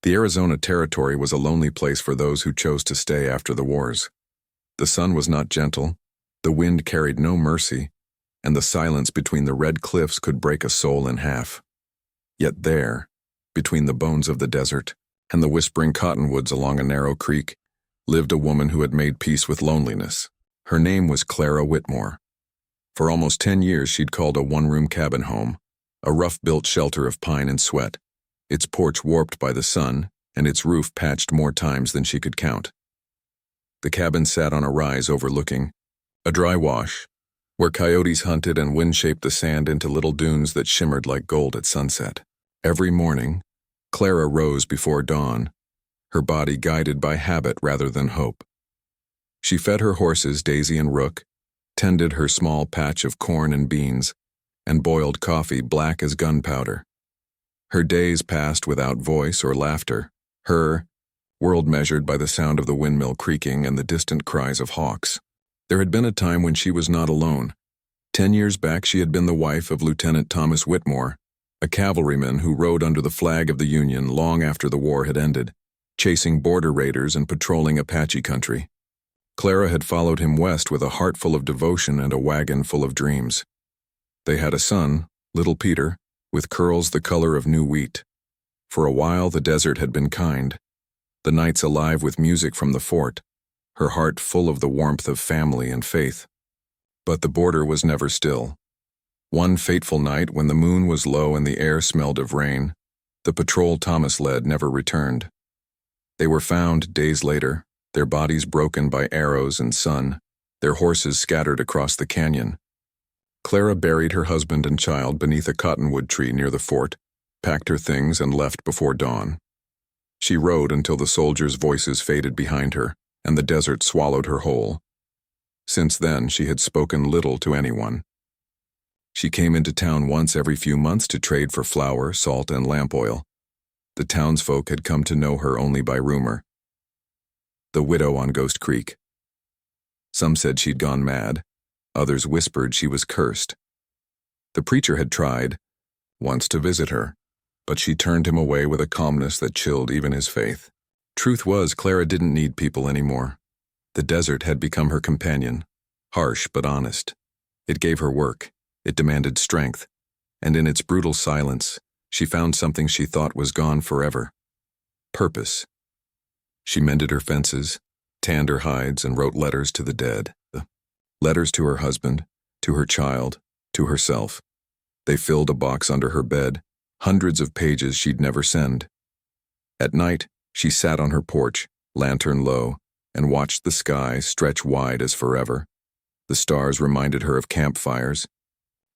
The Arizona Territory was a lonely place for those who chose to stay after the wars. The sun was not gentle, the wind carried no mercy, and the silence between the red cliffs could break a soul in half. Yet there, between the bones of the desert and the whispering cottonwoods along a narrow creek, lived a woman who had made peace with loneliness. Her name was Clara Whitmore. For almost 10 years she'd called a one-room cabin home, a rough-built shelter of pine and sweat, its porch warped by the sun and its roof patched more times than she could count. The cabin sat on a rise overlooking a dry wash, where coyotes hunted and wind shaped the sand into little dunes that shimmered like gold at sunset. Every morning, Clara rose before dawn, her body guided by habit rather than hope. She fed her horses Daisy and Rook, tended her small patch of corn and beans, and boiled coffee black as gunpowder. Her days passed without voice or laughter, her world measured by the sound of the windmill creaking and the distant cries of hawks. There had been a time when she was not alone. 10 years back she had been the wife of Lieutenant Thomas Whitmore, a cavalryman who rode under the flag of the Union long after the war had ended, chasing border raiders and patrolling Apache country. Clara had followed him west with a heart full of devotion and a wagon full of dreams. They had a son, little Peter, with curls the color of new wheat. For a while the desert had been kind, the nights alive with music from the fort, her heart full of the warmth of family and faith. But the border was never still. One fateful night, when the moon was low and the air smelled of rain, the patrol Thomas led never returned. They were found days later, their bodies broken by arrows and sun, their horses scattered across the canyon. Clara buried her husband and child beneath a cottonwood tree near the fort, packed her things, and left before dawn. She rode until the soldiers' voices faded behind her, and the desert swallowed her whole. Since then, she had spoken little to anyone. She came into town once every few months to trade for flour, salt, and lamp oil. The townsfolk had come to know her only by rumor. The widow on Ghost Creek. Some said she'd gone mad. Others whispered she was cursed. The preacher had tried, once, to visit her, but she turned him away with a calmness that chilled even his faith. Truth was, Clara didn't need people anymore. The desert had become her companion, harsh but honest. It gave her work, it demanded strength, and in its brutal silence, she found something she thought was gone forever: purpose. She mended her fences, tanned her hides, and wrote letters to the dead. Letters to her husband, to her child, to herself. They filled a box under her bed, hundreds of pages she'd never send. At night, she sat on her porch, lantern low, and watched the sky stretch wide as forever. The stars reminded her of campfires.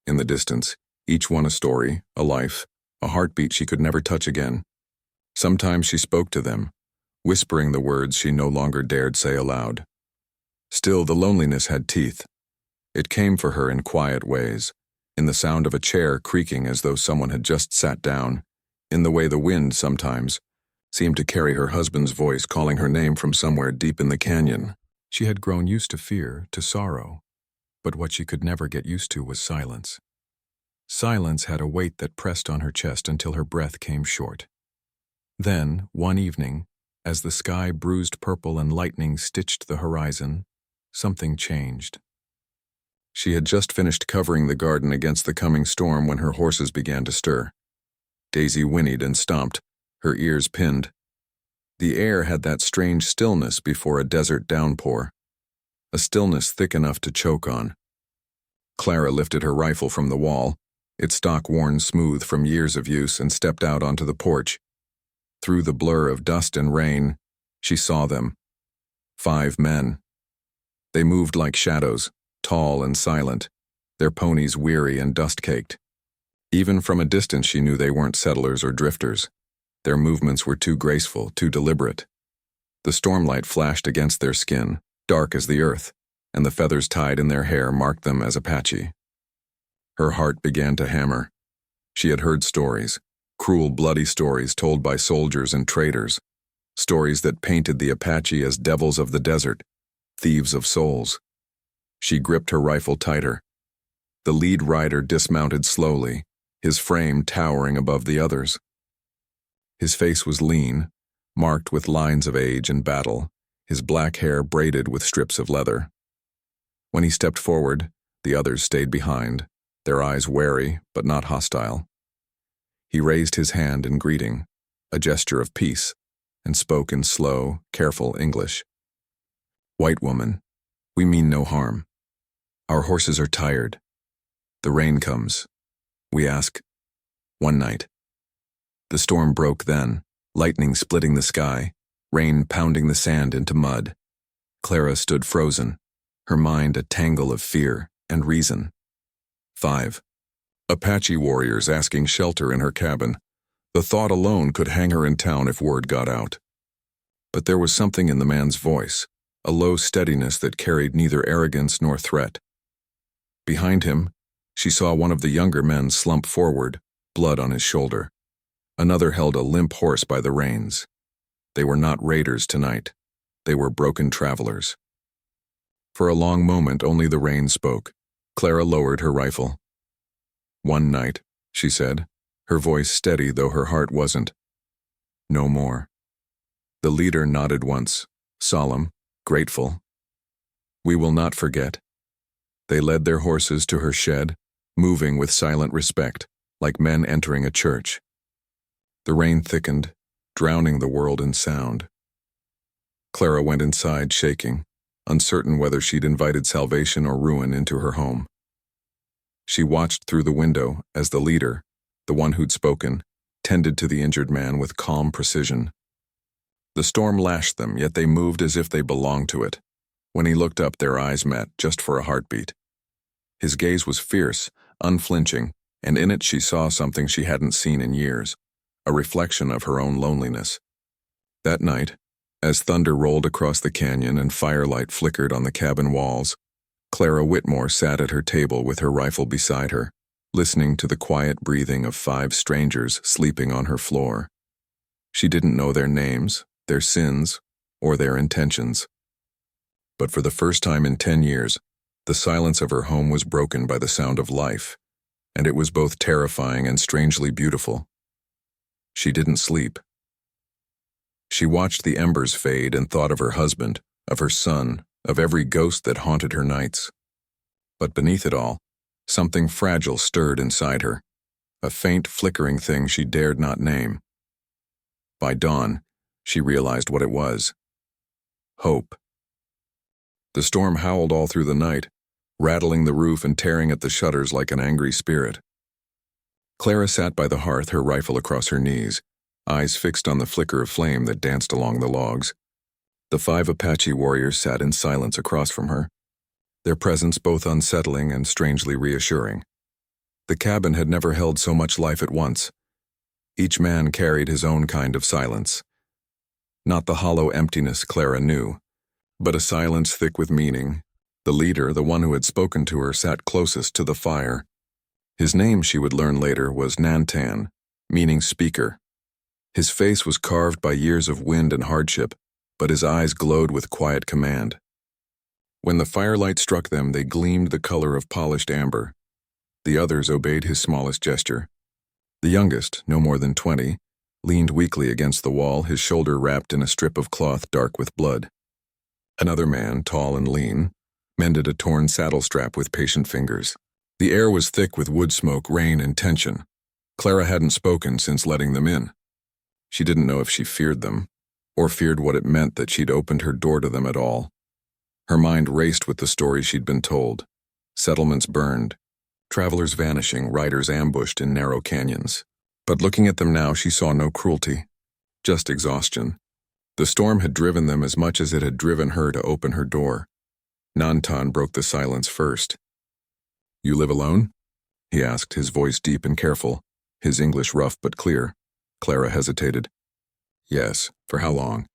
In the distance, each one a story, a life, a heartbeat she could never touch again. Sometimes she spoke to them, whispering the words she no longer dared say aloud. Still, the loneliness had teeth. It came for her in quiet ways, in the sound of a chair creaking as though someone had just sat down, in the way the wind sometimes seemed to carry her husband's voice calling her name from somewhere deep in the canyon. She had grown used to fear, to sorrow, but what she could never get used to was silence. Silence had a weight that pressed on her chest until her breath came short. Then, one evening, as the sky bruised purple and lightning stitched the horizon, something changed. She had just finished covering the garden against the coming storm when her horses began to stir. Daisy whinnied and stomped, her ears pinned. The air had that strange stillness before a desert downpour, a stillness thick enough to choke on. Clara lifted her rifle from the wall, its stock worn smooth from years of use, and stepped out onto the porch. Through the blur of dust and rain, she saw them. 5 men. They moved like shadows, tall and silent, their ponies weary and dust-caked. Even from a distance she knew they weren't settlers or drifters. Their movements were too graceful, too deliberate. The stormlight flashed against their skin, dark as the earth, and the feathers tied in their hair marked them as Apache. Her heart began to hammer. She had heard stories, cruel, bloody stories told by soldiers and traders, stories that painted the Apache as devils of the desert, thieves of souls. She gripped her rifle tighter. The lead rider dismounted slowly, his frame towering above the others. His face was lean, marked with lines of age and battle, his black hair braided with strips of leather. When he stepped forward, the others stayed behind, their eyes wary but not hostile. He raised his hand in greeting, a gesture of peace, and spoke in slow, careful English. "White woman, we mean no harm. Our horses are tired. The rain comes. We ask, one night." The storm broke then, lightning splitting the sky, rain pounding the sand into mud. Clara stood frozen, her mind a tangle of fear and reason. 5. Apache warriors asking shelter in her cabin. The thought alone could hang her in town if word got out. But there was something in the man's voice, a low steadiness that carried neither arrogance nor threat. Behind him, she saw one of the younger men slump forward, blood on his shoulder. Another held a limp horse by the reins. They were not raiders tonight. They were broken travelers. For a long moment, only the rain spoke. Clara lowered her rifle. "One night," she said, her voice steady though her heart wasn't. "No more." The leader nodded once, solemn, grateful. "We will not forget." They led their horses to her shed, moving with silent respect, like men entering a church. The rain thickened, drowning the world in sound. Clara went inside, shaking, uncertain whether she'd invited salvation or ruin into her home. She watched through the window as the leader, the one who'd spoken, tended to the injured man with calm precision. The storm lashed them, yet they moved as if they belonged to it. When he looked up, their eyes met, just for a heartbeat. His gaze was fierce, unflinching, and in it she saw something she hadn't seen in years, a reflection of her own loneliness. That night, as thunder rolled across the canyon and firelight flickered on the cabin walls, Clara Whitmore sat at her table with her rifle beside her, listening to the quiet breathing of 5 strangers sleeping on her floor. She didn't know their names, their sins, or their intentions. But for the first time in 10 years, the silence of her home was broken by the sound of life, and it was both terrifying and strangely beautiful. She didn't sleep. She watched the embers fade and thought of her husband, of her son, of every ghost that haunted her nights. But beneath it all, something fragile stirred inside her, a faint flickering thing she dared not name. By dawn, she realized what it was. Hope. The storm howled all through the night, rattling the roof and tearing at the shutters like an angry spirit. Clara sat by the hearth, her rifle across her knees, eyes fixed on the flicker of flame that danced along the logs. The 5 Apache warriors sat in silence across from her, their presence both unsettling and strangely reassuring. The cabin had never held so much life at once. Each man carried his own kind of silence. Not the hollow emptiness Clara knew, but a silence thick with meaning. The leader, the one who had spoken to her, sat closest to the fire. His name, she would learn later, was Nantan, meaning speaker. His face was carved by years of wind and hardship, but his eyes glowed with quiet command. When the firelight struck them, they gleamed the color of polished amber. The others obeyed his smallest gesture. The youngest, no more than 20, leaned weakly against the wall, his shoulder wrapped in a strip of cloth dark with blood. Another man, tall and lean, mended a torn saddle strap with patient fingers. The air was thick with wood smoke, rain, and tension. Clara hadn't spoken since letting them in. She didn't know if she feared them, or feared what it meant that she'd opened her door to them at all. Her mind raced with the stories she'd been told. Settlements burned, travelers vanishing, riders ambushed in narrow canyons. But looking at them now, she saw no cruelty, just exhaustion. The storm had driven them as much as it had driven her to open her door. Nantan broke the silence first. "You live alone?" he asked, his voice deep and careful, his English rough but clear. Clara hesitated. "Yes, for how long?"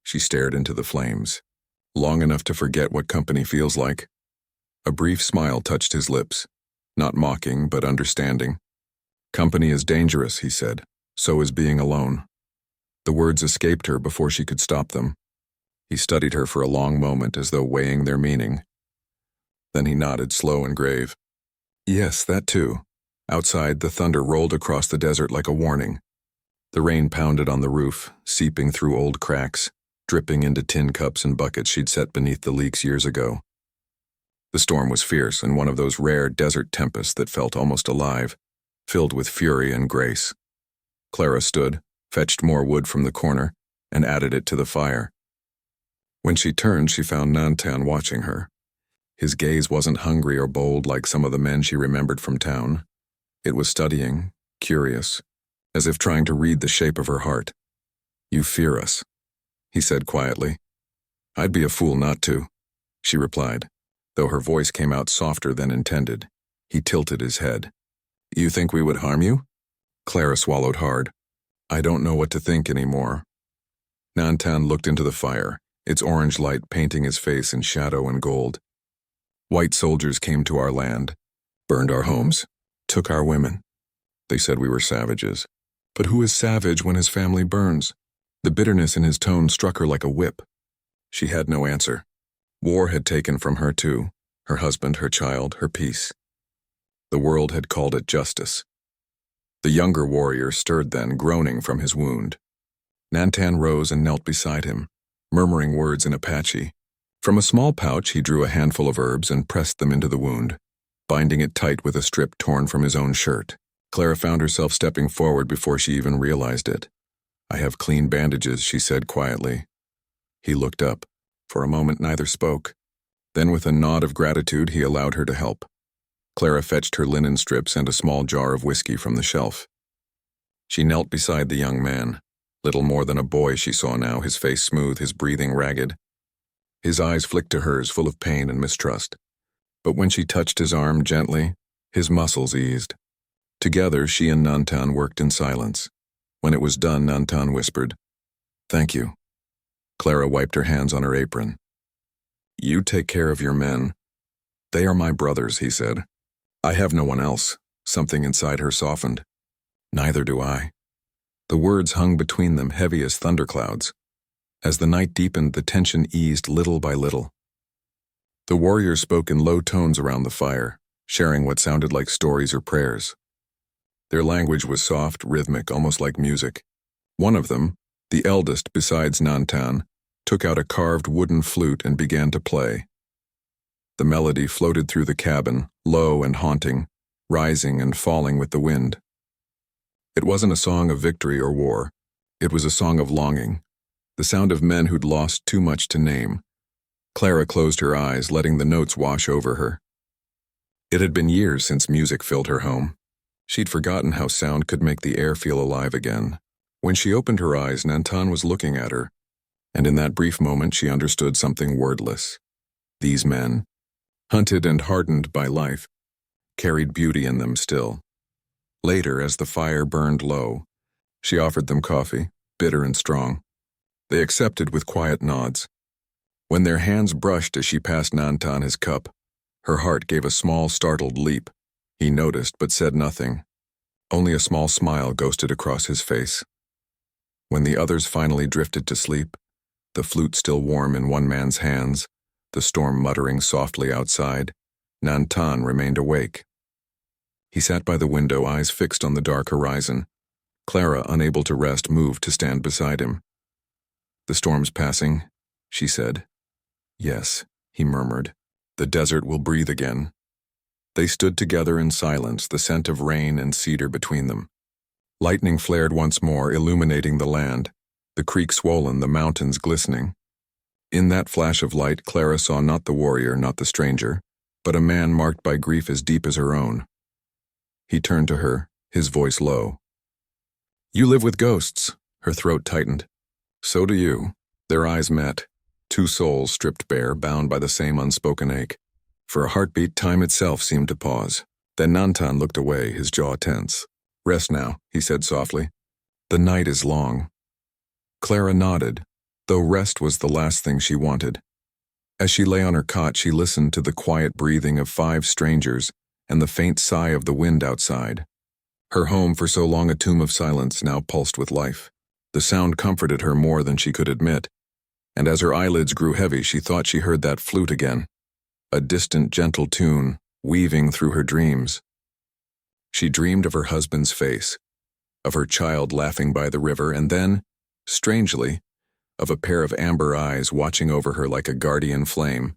She stared into the flames. "Long enough to forget what company feels like." A brief smile touched his lips, not mocking but understanding. "Company is dangerous," he said. "So is being alone." The words escaped her before she could stop them. He studied her for a long moment as though weighing their meaning. Then he nodded, slow and grave. "Yes, that too." Outside, the thunder rolled across the desert like a warning. The rain pounded on the roof, seeping through old cracks, dripping into tin cups and buckets she'd set beneath the leaks years ago. The storm was fierce and one of those rare desert tempests that felt almost alive, filled with fury and grace. Clara stood, fetched more wood from the corner, and added it to the fire. When she turned, she found Nantan watching her. His gaze wasn't hungry or bold like some of the men she remembered from town. It was studying, curious, as if trying to read the shape of her heart. "You fear us," he said quietly. "I'd be a fool not to," she replied, though her voice came out softer than intended. He tilted his head. "You think we would harm you?" Clara swallowed hard. "I don't know what to think anymore." Nantan looked into the fire, its orange light painting his face in shadow and gold. "White soldiers came to our land, burned our homes, took our women. They said we were savages. But who is savage when his family burns?" The bitterness in his tone struck her like a whip. She had no answer. War had taken from her too, her husband, her child, her peace. The world had called it justice. The younger warrior stirred then, groaning from his wound. Nantan rose and knelt beside him, murmuring words in Apache. From a small pouch he drew a handful of herbs and pressed them into the wound, binding it tight with a strip torn from his own shirt. Clara found herself stepping forward before she even realized it. "I have clean bandages," she said quietly. He looked up. For a moment neither spoke. Then with a nod of gratitude he allowed her to help. Clara fetched her linen strips and a small jar of whiskey from the shelf. She knelt beside the young man. Little more than a boy she saw now, his face smooth, his breathing ragged. His eyes flicked to hers, full of pain and mistrust. But when she touched his arm gently, his muscles eased. Together, she and Nantan worked in silence. When it was done, Nantan whispered, "Thank you." Clara wiped her hands on her apron. "You take care of your men." "They are my brothers," he said. "I have no one else." Something inside her softened. "Neither do I." The words hung between them, heavy as thunderclouds. As the night deepened, the tension eased little by little. The warriors spoke in low tones around the fire, sharing what sounded like stories or prayers. Their language was soft, rhythmic, almost like music. One of them, the eldest besides Nantan, took out a carved wooden flute and began to play. The melody floated through the cabin, low and haunting, rising and falling with the wind. It wasn't a song of victory or war. It was a song of longing, the sound of men who'd lost too much to name. Clara closed her eyes, letting the notes wash over her. It had been years since music filled her home. She'd forgotten how sound could make the air feel alive again. When she opened her eyes, Nantan was looking at her, and in that brief moment she understood something wordless. These men, hunted and hardened by life, carried beauty in them still. Later, as the fire burned low, she offered them coffee, bitter and strong. They accepted with quiet nods. When their hands brushed as she passed Nantan his cup, her heart gave a small, startled leap. He noticed but said nothing. Only a small smile ghosted across his face. When the others finally drifted to sleep, the flute still warm in one man's hands, the storm muttering softly outside, Nantan remained awake. He sat by the window, eyes fixed on the dark horizon. Clara, unable to rest, moved to stand beside him. "The storm's passing," she said. "Yes," he murmured. "The desert will breathe again." They stood together in silence, the scent of rain and cedar between them. Lightning flared once more, illuminating the land, the creek swollen, the mountains glistening. In that flash of light, Clara saw not the warrior, not the stranger, but a man marked by grief as deep as her own. He turned to her, his voice low. "You live with ghosts." Her throat tightened. "So do you." Their eyes met, two souls stripped bare, bound by the same unspoken ache. For a heartbeat, time itself seemed to pause. Then Nantan looked away, his jaw tense. "Rest now," he said softly. "The night is long." Clara nodded, though rest was the last thing she wanted. As she lay on her cot, she listened to the quiet breathing of 5 strangers and the faint sigh of the wind outside. Her home, for so long a tomb of silence, now pulsed with life. The sound comforted her more than she could admit, and as her eyelids grew heavy, she thought she heard that flute again. A distant, gentle tune, weaving through her dreams. She dreamed of her husband's face, of her child laughing by the river, and then, strangely, of a pair of amber eyes watching over her like a guardian flame.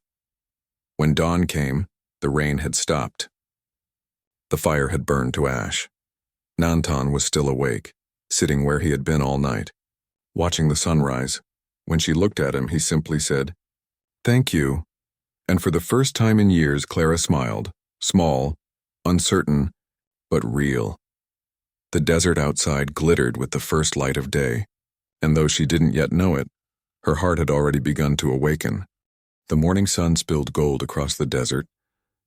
When dawn came, the rain had stopped. The fire had burned to ash. Nantan was still awake, sitting where he had been all night, watching the sunrise. When she looked at him, he simply said, "Thank you." And for the first time in years, Clara smiled, small, uncertain, but real. The desert outside glittered with the first light of day, and though she didn't yet know it, her heart had already begun to awaken. The morning sun spilled gold across the desert,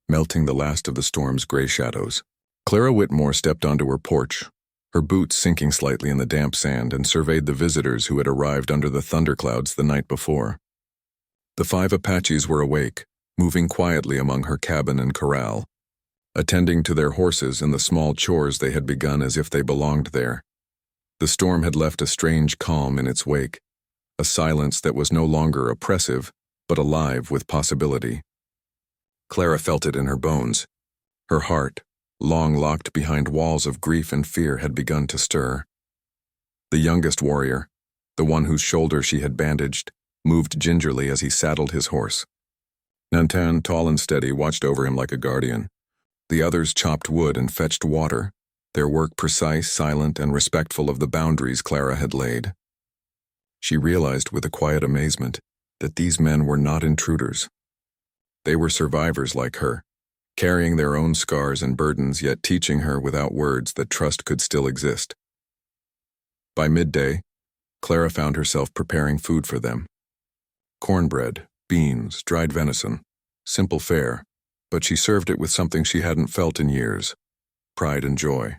melting the last of the storm's gray shadows. Clara Whitmore stepped onto her porch, her boots sinking slightly in the damp sand, and surveyed the visitors who had arrived under the thunderclouds the night before. The 5 Apaches were awake, moving quietly among her cabin and corral, attending to their horses and the small chores they had begun as if they belonged there. The storm had left a strange calm in its wake, a silence that was no longer oppressive, but alive with possibility. Clara felt it in her bones. Her heart, long locked behind walls of grief and fear, had begun to stir. The youngest warrior, the one whose shoulder she had bandaged, moved gingerly as he saddled his horse. Nantan, tall and steady, watched over him like a guardian. The others chopped wood and fetched water, their work precise, silent, and respectful of the boundaries Clara had laid. She realized with a quiet amazement that these men were not intruders. They were survivors like her, carrying their own scars and burdens, yet teaching her without words that trust could still exist. By midday, Clara found herself preparing food for them. Cornbread, beans, dried venison, simple fare, but she served it with something she hadn't felt in years: pride and joy.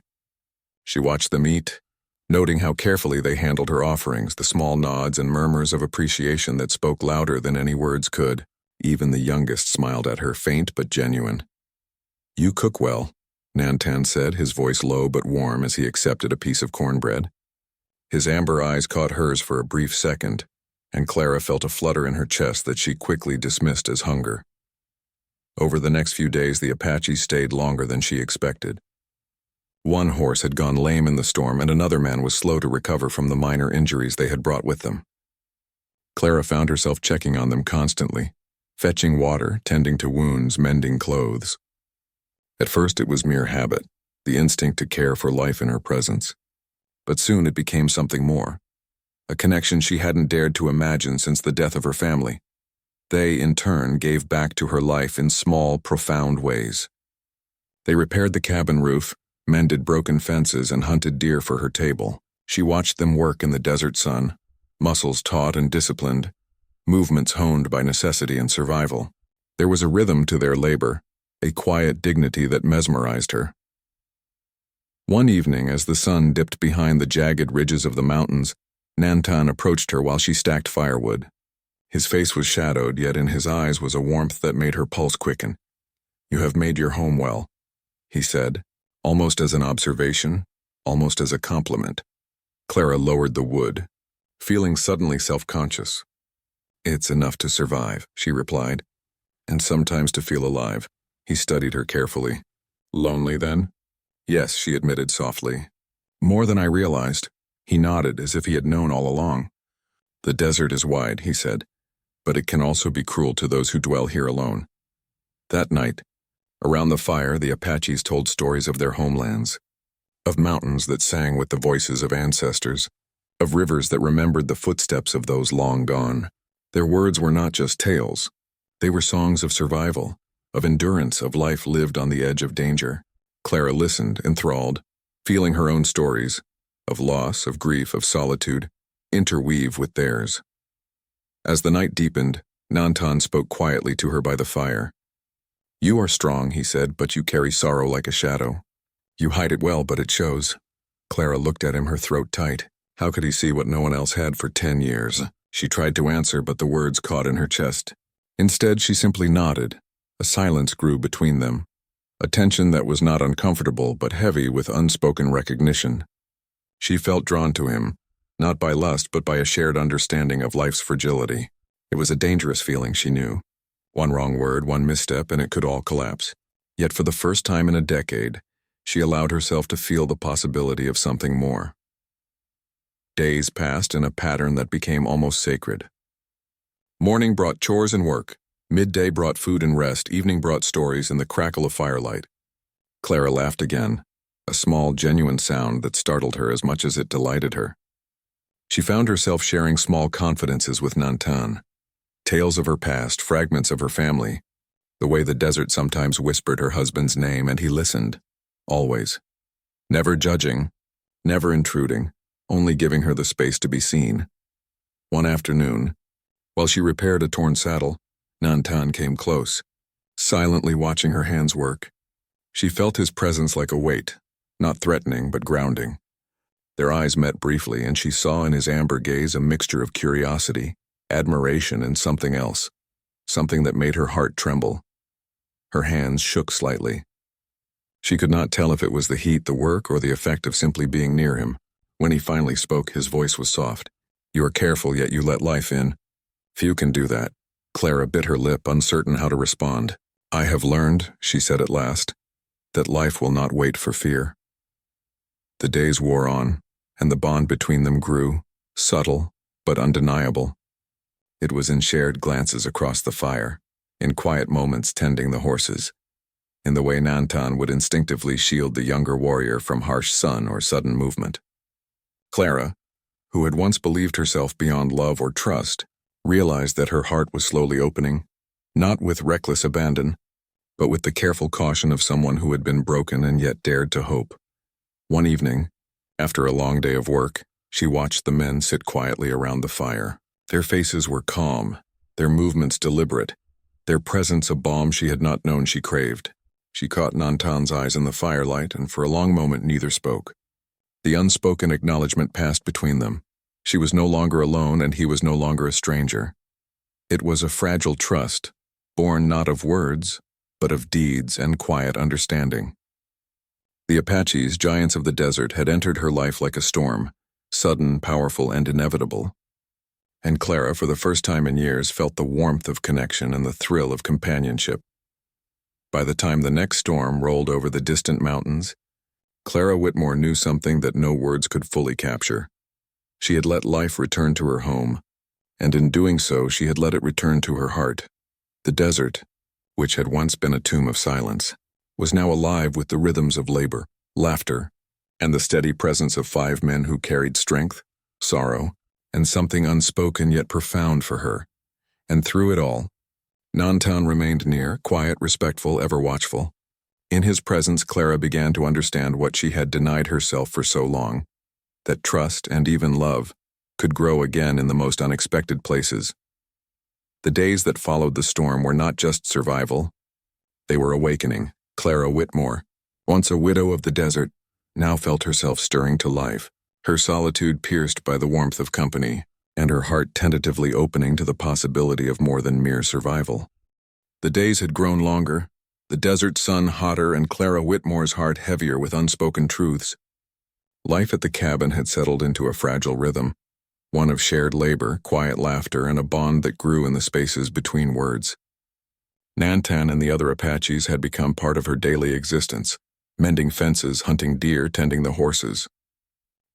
She watched them eat, noting how carefully they handled her offerings, the small nods and murmurs of appreciation that spoke louder than any words could. Even the youngest smiled at her, faint but genuine. "You cook well," Nantan said, his voice low but warm as he accepted a piece of cornbread. His amber eyes caught hers for a brief second, and Clara felt a flutter in her chest that she quickly dismissed as hunger. Over the next few days, the Apaches stayed longer than she expected. One horse had gone lame in the storm, and another man was slow to recover from the minor injuries they had brought with them. Clara found herself checking on them constantly, fetching water, tending to wounds, mending clothes. At first it was mere habit, the instinct to care for life in her presence. But soon it became something more, a connection she hadn't dared to imagine since the death of her family. They, in turn, gave back to her life in small, profound ways. They repaired the cabin roof, mended broken fences, and hunted deer for her table. She watched them work in the desert sun, muscles taut and disciplined, movements honed by necessity and survival. There was a rhythm to their labor, a quiet dignity that mesmerized her. One evening, as the sun dipped behind the jagged ridges of the mountains, Nantan approached her while she stacked firewood. His face was shadowed, yet in his eyes was a warmth that made her pulse quicken. "You have made your home well," he said, almost as an observation, almost as a compliment. Clara lowered the wood, feeling suddenly self-conscious. "It's enough to survive," she replied, "and sometimes to feel alive." He studied her carefully. "Lonely, then?" "Yes," she admitted softly. "More than I realized." He nodded, as if he had known all along. "The desert is wide," he said, "but it can also be cruel to those who dwell here alone." That night, around the fire, the Apaches told stories of their homelands, of mountains that sang with the voices of ancestors, of rivers that remembered the footsteps of those long gone. Their words were not just tales. They were songs of survival, of endurance, of life lived on the edge of danger. Clara listened, enthralled, feeling her own stories, of loss, of grief, of solitude, interweave with theirs. As the night deepened, Nantan spoke quietly to her by the fire. "You are strong," he said, "but you carry sorrow like a shadow. You hide it well, but it shows." Clara looked at him, her throat tight. How could he see what no one else had for 10 years? She tried to answer, but the words caught in her chest. Instead, she simply nodded. A silence grew between them, a tension that was not uncomfortable but heavy with unspoken recognition. She felt drawn to him, not by lust but by a shared understanding of life's fragility. It was a dangerous feeling, she knew. One wrong word, one misstep, and it could all collapse. Yet for the first time in a decade, She allowed herself to feel the possibility of something more. Days passed in a pattern that became almost sacred. Morning brought chores and work. Midday brought food and rest. Evening brought stories and the crackle of firelight. Clara laughed again, a small, genuine sound that startled her as much as it delighted her. She found herself sharing small confidences with Nantan. Tales of her past, fragments of her family, the way the desert sometimes whispered her husband's name and he listened, always. Never judging, never intruding, only giving her the space to be seen. One afternoon, while she repaired a torn saddle, Nantan came close, silently watching her hands work. She felt his presence like a weight, not threatening but grounding. Their eyes met briefly, and she saw in his amber gaze a mixture of curiosity, admiration, and something else, something that made her heart tremble. Her hands shook slightly. She could not tell if it was the heat, the work, or the effect of simply being near him. When he finally spoke, his voice was soft. "You are careful, yet you let life in. Few can do that." Clara bit her lip, uncertain how to respond. "I have learned," she said at last, "that life will not wait for fear." The days wore on, and the bond between them grew, subtle but undeniable. It was in shared glances across the fire, in quiet moments tending the horses, in the way Nantan would instinctively shield the younger warrior from harsh sun or sudden movement. Clara, who had once believed herself beyond love or trust, realized that her heart was slowly opening, not with reckless abandon, but with the careful caution of someone who had been broken and yet dared to hope. One evening, after a long day of work, she watched the men sit quietly around the fire. Their faces were calm, their movements deliberate, their presence a balm she had not known she craved. She caught Nantan's eyes in the firelight, and for a long moment neither spoke. The unspoken acknowledgement passed between them. She was no longer alone, and he was no longer a stranger. It was a fragile trust, born not of words, but of deeds and quiet understanding. The Apaches, giants of the desert, had entered her life like a storm, sudden, powerful, and inevitable. And Clara, for the first time in years, felt the warmth of connection and the thrill of companionship. By the time the next storm rolled over the distant mountains, Clara Whitmore knew something that no words could fully capture. She had let life return to her home, and in doing so she had let it return to her heart. The desert, which had once been a tomb of silence, was now alive with the rhythms of labor, laughter, and the steady presence of 5 men who carried strength, sorrow, and something unspoken yet profound for her. And through it all, Nantan remained near, quiet, respectful, ever watchful. In his presence, Clara began to understand what she had denied herself for so long, that trust and even love could grow again in the most unexpected places. The days that followed the storm were not just survival. They were awakening. Clara Whitmore, once a widow of the desert, now felt herself stirring to life, her solitude pierced by the warmth of company, and her heart tentatively opening to the possibility of more than mere survival. The days had grown longer, the desert sun hotter, and Clara Whitmore's heart heavier with unspoken truths. Life at the cabin had settled into a fragile rhythm, one of shared labor, quiet laughter, and a bond that grew in the spaces between words. Nantan and the other Apaches had become part of her daily existence, mending fences, hunting deer, tending the horses.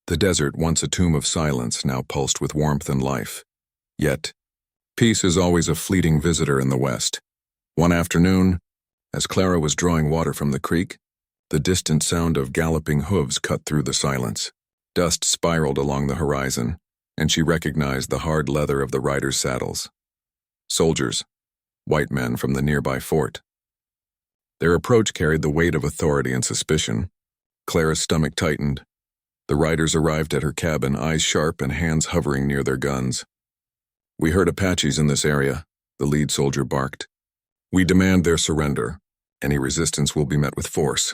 The desert, once a tomb of silence, now pulsed with warmth and life. Yet, peace is always a fleeting visitor in the West. One afternoon, as Clara was drawing water from the creek, the distant sound of galloping hooves cut through the silence. Dust spiraled along the horizon, and she recognized the hard leather of the riders' saddles. Soldiers, white men from the nearby fort. Their approach carried the weight of authority and suspicion. Clara's stomach tightened. The riders arrived at her cabin, eyes sharp and hands hovering near their guns. "We heard Apaches in this area," the lead soldier barked. "We demand their surrender. Any resistance will be met with force."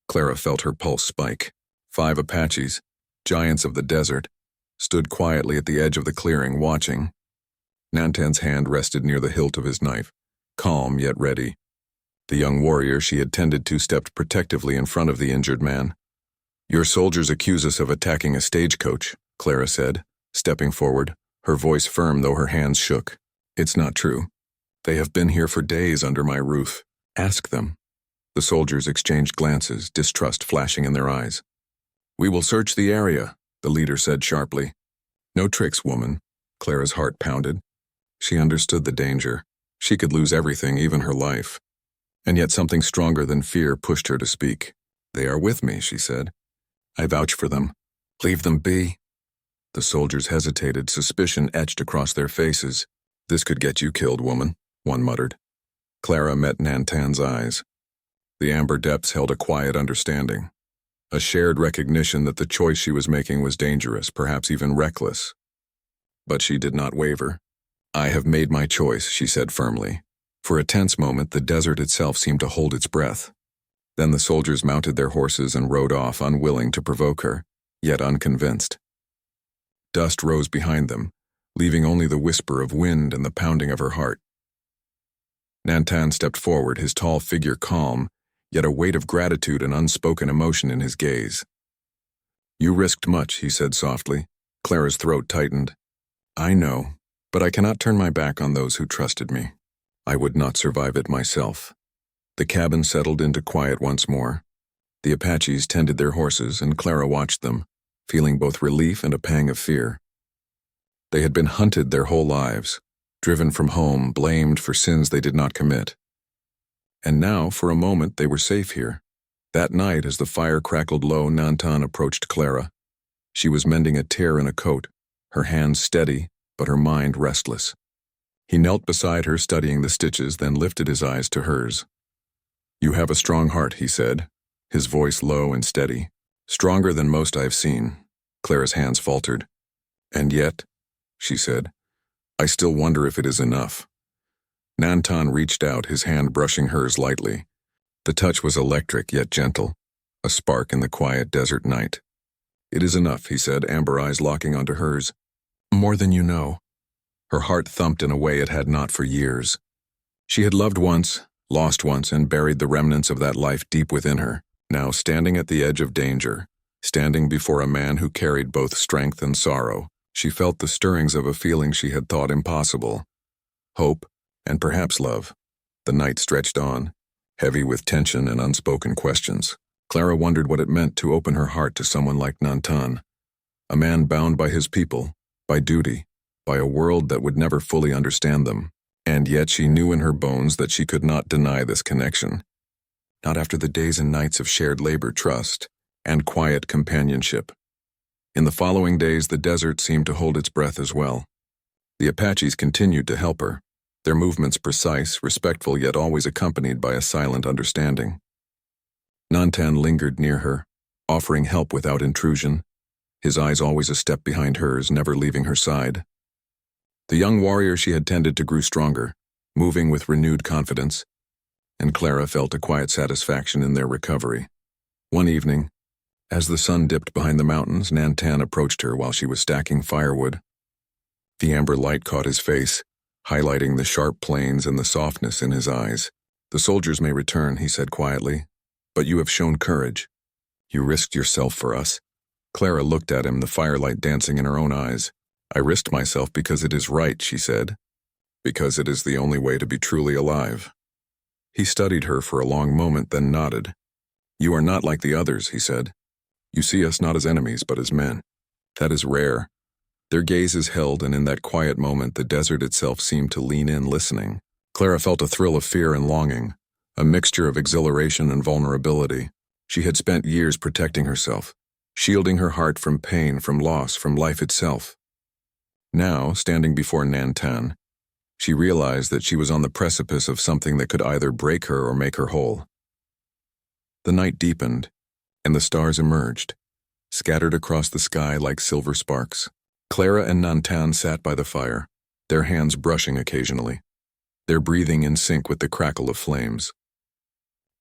Clara felt her pulse spike. 5 Apaches, giants of the desert, stood quietly at the edge of the clearing, watching. Nantan's hand rested near the hilt of his knife, calm yet ready. The young warrior she had tended to stepped protectively in front of the injured man. "Your soldiers accuse us of attacking a stagecoach," Clara said, stepping forward, her voice firm though her hands shook. "It's not true. They have been here for days under my roof. Ask them." The soldiers exchanged glances, distrust flashing in their eyes. "We will search the area," the leader said sharply. "No tricks, woman." Clara's heart pounded. She understood the danger. She could lose everything, even her life. And yet something stronger than fear pushed her to speak. "They are with me," she said. "I vouch for them. Leave them be." The soldiers hesitated, suspicion etched across their faces. "This could get you killed, woman," one muttered. Clara met Nantan's eyes. The amber depths held a quiet understanding, a shared recognition that the choice she was making was dangerous, perhaps even reckless. But she did not waver. "I have made my choice," she said firmly. For a tense moment, the desert itself seemed to hold its breath. Then the soldiers mounted their horses and rode off, unwilling to provoke her, yet unconvinced. Dust rose behind them, leaving only the whisper of wind and the pounding of her heart. Nantan stepped forward, his tall figure calm, yet a weight of gratitude and unspoken emotion in his gaze. "You risked much," he said softly. Clara's throat tightened. "I know, but I cannot turn my back on those who trusted me. I would not survive it myself." The cabin settled into quiet once more. The Apaches tended their horses, and Clara watched them, feeling both relief and a pang of fear. They had been hunted their whole lives, driven from home, blamed for sins they did not commit. And now, for a moment, they were safe here. That night, as the fire crackled low, Nantan approached Clara. She was mending a tear in a coat, her hands steady, but her mind restless. He knelt beside her, studying the stitches, then lifted his eyes to hers. "You have a strong heart," he said, his voice low and steady. "Stronger than most I have seen." Clara's hands faltered. "And yet," she said, "I still wonder if it is enough." Nantan reached out, his hand brushing hers lightly. The touch was electric yet gentle, a spark in the quiet desert night. "It is enough," he said, amber eyes locking onto hers. "More than you know." Her heart thumped in a way it had not for years. She had loved once, lost once, and buried the remnants of that life deep within her. Now, standing at the edge of danger, standing before a man who carried both strength and sorrow, she felt the stirrings of a feeling she had thought impossible. Hope, and perhaps love. The night stretched on, heavy with tension and unspoken questions. Clara wondered what it meant to open her heart to someone like Nantan, a man bound by his people, by duty, by a world that would never fully understand them. And yet she knew in her bones that she could not deny this connection. Not after the days and nights of shared labor, trust, and quiet companionship. In the following days, the desert seemed to hold its breath as well. The Apaches continued to help her, their movements precise, respectful, yet always accompanied by a silent understanding. Nantan lingered near her, offering help without intrusion, his eyes always a step behind hers, never leaving her side. The young warrior she had tended to grew stronger, moving with renewed confidence, and Clara felt a quiet satisfaction in their recovery. One evening, as the sun dipped behind the mountains, Nantan approached her while she was stacking firewood. The amber light caught his face, highlighting the sharp planes and the softness in his eyes. "The soldiers may return," he said quietly, "but you have shown courage. You risked yourself for us." Clara looked at him, the firelight dancing in her own eyes. "I risked myself because it is right," she said, "because it is the only way to be truly alive." He studied her for a long moment, then nodded. "You are not like the others," he said. "You see us not as enemies, but as men. That is rare." Their gazes held, and in that quiet moment the desert itself seemed to lean in, listening. Clara felt a thrill of fear and longing, a mixture of exhilaration and vulnerability. She had spent years protecting herself, shielding her heart from pain, from loss, from life itself. Now, standing before Nantan, she realized that she was on the precipice of something that could either break her or make her whole. The night deepened, and the stars emerged, scattered across the sky like silver sparks. Clara and Nantan sat by the fire, their hands brushing occasionally, their breathing in sync with the crackle of flames.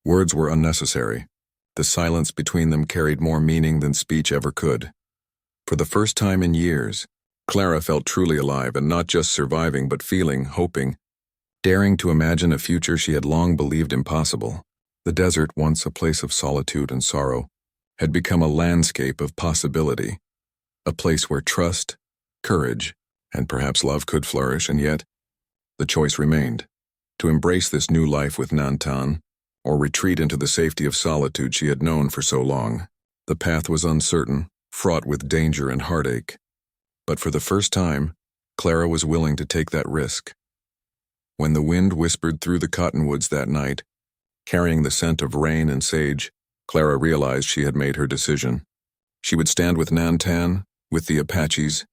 Words were unnecessary. The silence between them carried more meaning than speech ever could. For the first time in years, Clara felt truly alive, and not just surviving but feeling, hoping, daring to imagine a future she had long believed impossible. The desert, once a place of solitude and sorrow, had become a landscape of possibility, a place where trust, courage, and perhaps love could flourish, and yet, the choice remained, to embrace this new life with Nantan, or retreat into the safety of solitude she had known for so long. The path was uncertain, fraught with danger and heartache. But for the first time, Clara was willing to take that risk. When the wind whispered through the cottonwoods that night, carrying the scent of rain and sage, Clara realized she had made her decision. She would stand with Nantan, with the Apaches,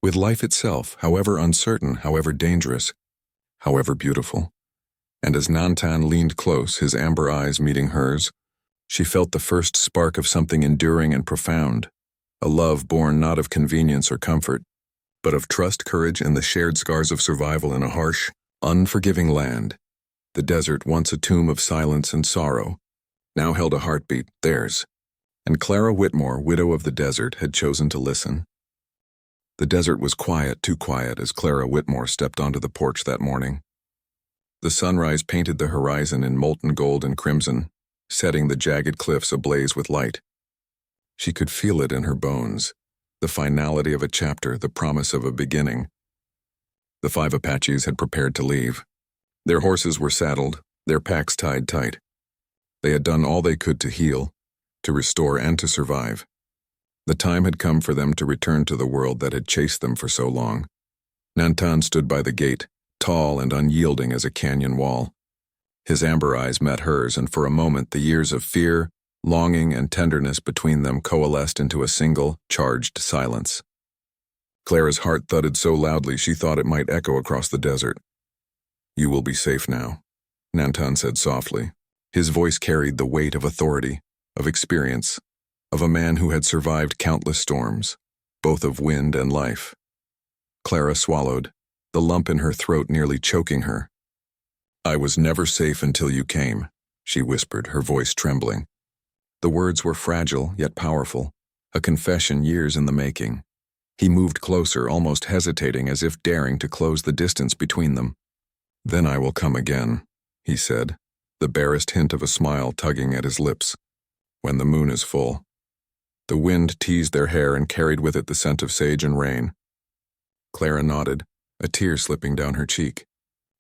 with life itself, however uncertain, however dangerous, however beautiful. And as Nantan leaned close, his amber eyes meeting hers, she felt the first spark of something enduring and profound, a love born not of convenience or comfort, but of trust, courage, and the shared scars of survival in a harsh, unforgiving land. The desert, once a tomb of silence and sorrow, now held a heartbeat, theirs. And Clara Whitmore, widow of the desert, had chosen to listen. The desert was quiet, too quiet, as Clara Whitmore stepped onto the porch that morning. The sunrise painted the horizon in molten gold and crimson, setting the jagged cliffs ablaze with light. She could feel it in her bones, the finality of a chapter, the promise of a beginning. The 5 Apaches had prepared to leave. Their horses were saddled, their packs tied tight. They had done all they could to heal, to restore, and to survive. The time had come for them to return to the world that had chased them for so long. Nantan stood by the gate, tall and unyielding as a canyon wall. His amber eyes met hers, and for a moment the years of fear, longing, and tenderness between them coalesced into a single, charged silence. Clara's heart thudded so loudly she thought it might echo across the desert. "You will be safe now," Nantan said softly. His voice carried the weight of authority, of experience, of a man who had survived countless storms, both of wind and life. Clara swallowed, the lump in her throat nearly choking her. "I was never safe until you came," she whispered, her voice trembling. The words were fragile yet powerful, a confession years in the making. He moved closer, almost hesitating, as if daring to close the distance between them. "Then I will come again," he said, the barest hint of a smile tugging at his lips. "When the moon is full." The wind teased their hair and carried with it the scent of sage and rain. Clara nodded, a tear slipping down her cheek.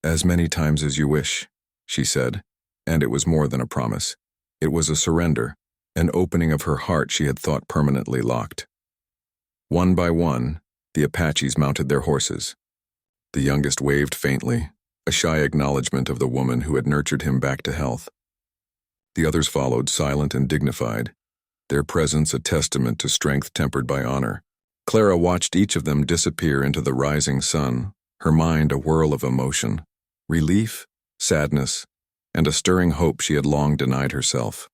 "As many times as you wish," she said, and it was more than a promise. It was a surrender, an opening of her heart she had thought permanently locked. One by one, the Apaches mounted their horses. The youngest waved faintly, a shy acknowledgement of the woman who had nurtured him back to health. The others followed, silent and dignified, their presence a testament to strength tempered by honor. Clara watched each of them disappear into the rising sun, her mind a whirl of emotion, relief, sadness, and a stirring hope she had long denied herself.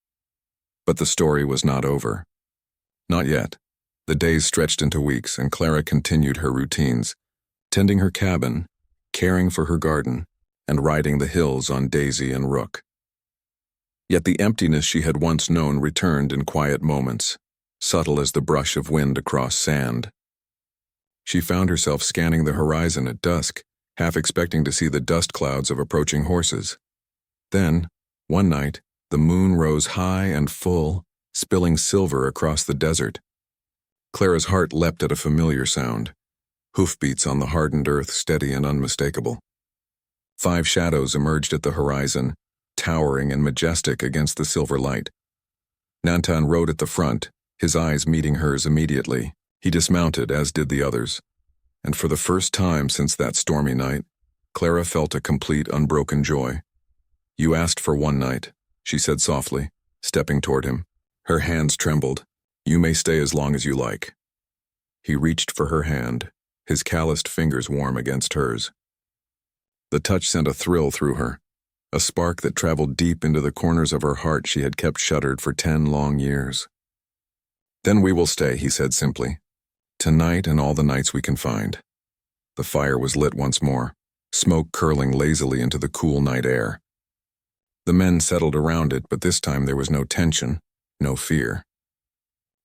But the story was not over. Not yet. The days stretched into weeks, and Clara continued her routines, tending her cabin, caring for her garden, and riding the hills on Daisy and Rook. Yet the emptiness she had once known returned in quiet moments, subtle as the brush of wind across sand. She found herself scanning the horizon at dusk, half expecting to see the dust clouds of approaching horses. Then, one night, the moon rose high and full, spilling silver across the desert. Clara's heart leapt at a familiar sound, hoofbeats on the hardened earth, steady and unmistakable. 5 shadows emerged at the horizon, towering and majestic against the silver light. Nantan rode at the front, his eyes meeting hers immediately. He dismounted, as did the others. And for the first time since that stormy night, Clara felt a complete, unbroken joy. "You asked for one night," she said softly, stepping toward him. Her hands trembled. "You may stay as long as you like." He reached for her hand, his calloused fingers warm against hers. The touch sent a thrill through her, a spark that traveled deep into the corners of her heart she had kept shuttered for 10 long years. "Then we will stay," he said simply. "Tonight and all the nights we can find." The fire was lit once more, smoke curling lazily into the cool night air. The men settled around it, but this time there was no tension, no fear.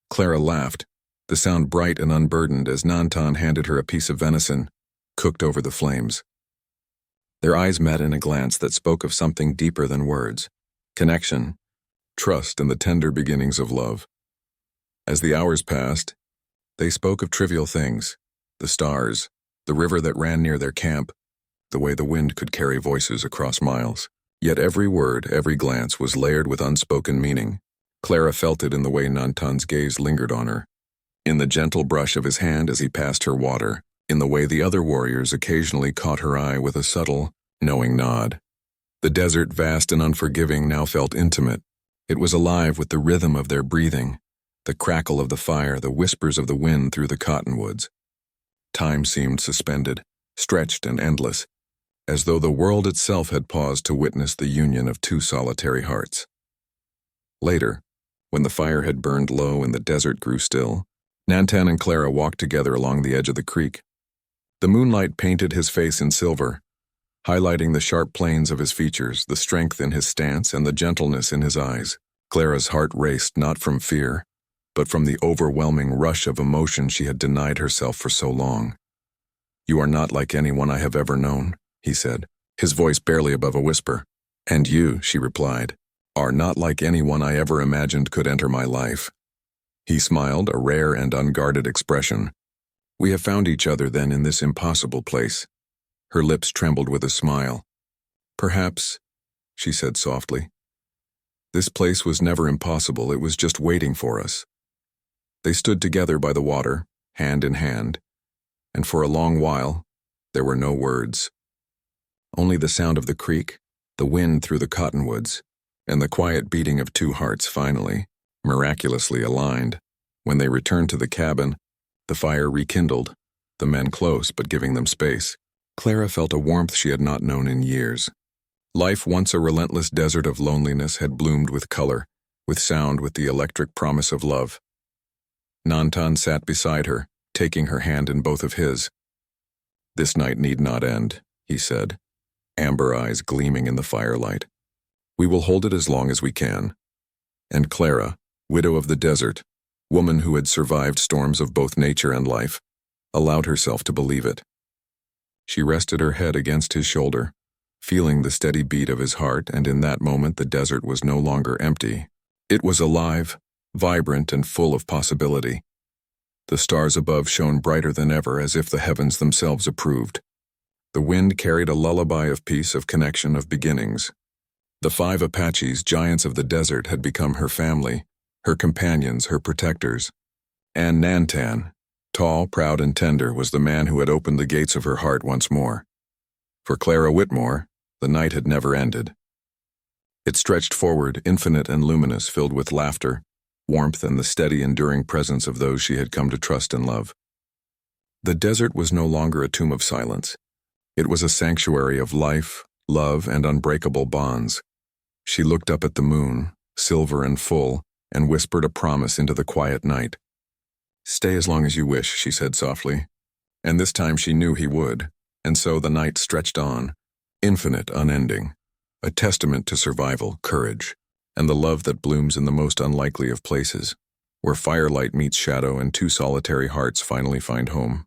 Clara laughed, the sound bright and unburdened as Nantan handed her a piece of venison, cooked over the flames. Their eyes met in a glance that spoke of something deeper than words: connection, trust, and the tender beginnings of love. As the hours passed, they spoke of trivial things: the stars, the river that ran near their camp, the way the wind could carry voices across miles. Yet every word, every glance was layered with unspoken meaning. Clara felt it in the way Nantan's gaze lingered on her, in the gentle brush of his hand as he passed her water, in the way the other warriors occasionally caught her eye with a subtle, knowing nod. The desert, vast and unforgiving, now felt intimate. It was alive with the rhythm of their breathing, the crackle of the fire, the whispers of the wind through the cottonwoods. Time seemed suspended, stretched and endless, as though the world itself had paused to witness the union of two solitary hearts. Later, when the fire had burned low and the desert grew still, Nantan and Clara walked together along the edge of the creek. The moonlight painted his face in silver, highlighting the sharp planes of his features, the strength in his stance, and the gentleness in his eyes. Clara's heart raced not from fear, but from the overwhelming rush of emotion she had denied herself for so long. "You are not like anyone I have ever known," he said, his voice barely above a whisper. "And you," she replied, "are not like anyone I ever imagined could enter my life." He smiled, a rare and unguarded expression. "We have found each other then in this impossible place." Her lips trembled with a smile. "Perhaps," she said softly. "This place was never impossible, it was just waiting for us." They stood together by the water, hand in hand, and for a long while, there were no words. Only the sound of the creek, the wind through the cottonwoods, and the quiet beating of two hearts finally, miraculously aligned. When they returned to the cabin, the fire rekindled, the men close but giving them space. Clara felt a warmth she had not known in years. Life, once a relentless desert of loneliness, had bloomed with color, with sound, with the electric promise of love. Nantan sat beside her, taking her hand in both of his. "This night need not end," he said, amber eyes gleaming in the firelight. "We will hold it as long as we can." And Clara, widow of the desert, woman who had survived storms of both nature and life, allowed herself to believe it. She rested her head against his shoulder, feeling the steady beat of his heart, and in that moment the desert was no longer empty. It was alive, vibrant, and full of possibility. The stars above shone brighter than ever, as if the heavens themselves approved. The wind carried a lullaby of peace, of connection, of beginnings. The 5 Apaches, giants of the desert, had become her family, her companions, her protectors. And Nantan, tall, proud, and tender, was the man who had opened the gates of her heart once more. For Clara Whitmore, the night had never ended. It stretched forward, infinite and luminous, filled with laughter, warmth, and the steady, enduring presence of those she had come to trust and love. The desert was no longer a tomb of silence. It was a sanctuary of life, love, and unbreakable bonds. She looked up at the moon, silver and full, and whispered a promise into the quiet night. "Stay as long as you wish," she said softly. And this time she knew he would, and so the night stretched on, infinite, unending, a testament to survival, courage, and the love that blooms in the most unlikely of places, where firelight meets shadow and two solitary hearts finally find home.